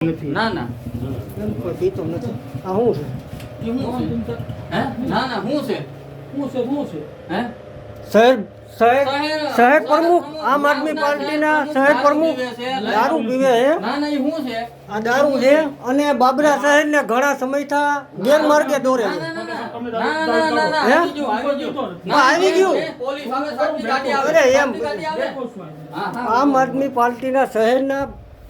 ના ના કોઈ પીતો નથી. આ શું છે? એ હું છે હે ના ના હું છે હે શહેર શહેર શહેર શહેર પ્રમુખ આમ આદમી પાર્ટીના શહેર પ્રમુખ દારૂ પીવે છે. ના ના એ હું છે આ દારૂ છે અને બાબરા શહેરને ઘણા સમયથી ગેરમાર્ગે દોરે છે. ના ના ના ના હે? આવી ગયું હા, આવી ગયું. પોલીસ આવે સાહેબની ગાડી આવે અરે, એમ. સાહેબની ગાડી આવે હા હા આમ આદમી પાર્ટીના શહેરના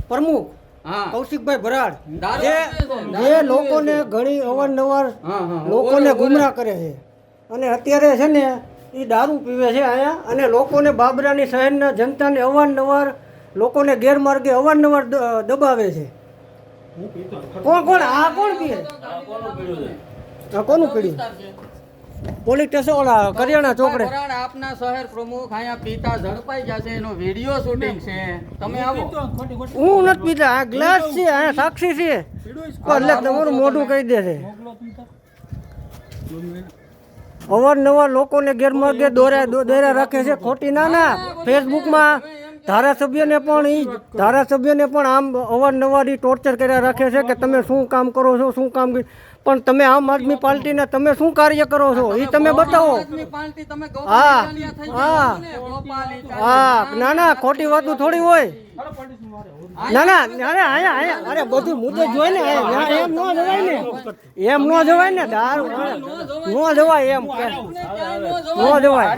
પ્રમુખ હા કૌશિકભાઈ ભરાડ દારૂ જે પીવે છે. જે લોકોને ઘણી અવારનવાર હા હા લોકોને ગુમરાહ કરે છે અને અત્યારે છે ને એ દારૂ પીવે છે અહીંયા અને લોકોને બાબરાની શહેરના જનતાને અવારનવાર લોકોને ગેરમાર્ગે અવારનવાર દબાવે છે. કોણ કોણ આ કોણ પીએ? આ કોનું પીડ્યું? પોલીસ સ્ટેશન ઓલા કરિયાણા ચોકડે. ભરાડ આપના શહેર પ્રમુખ અહીંયા પીતા ઝડપાઈ જશે એનો વિડિયો શૂટિંગ છે તમે આવો હું નથી પીતા. આ ગ્લાસ છે, આ સાક્ષી છે. એટલે તમારું મોઢું કહી દે છે. અવારનવાર લોકોને ગેરમાર્ગે દોર્યા રાખે છે. ખોટી ના ફેસબુકમાં ધારાસભ્યને પણ આમ અવારનવાર ટોર્ચર કર્યા રાખે છે કે તમે શું કામ કરો છો, શું કામ પણ તમે આમ આદમી પાર્ટીના તમે શું કાર્ય કરો છો એ તમે બતાવો. હા હા ના ખોટી વાતો થોડી હોય. ના અરે બધું મુદ્દે જોઈ ને એમ ન જવાય ને, એમ ન જવાય ને દારૂ ન જવાય એમ કે ન જવાય.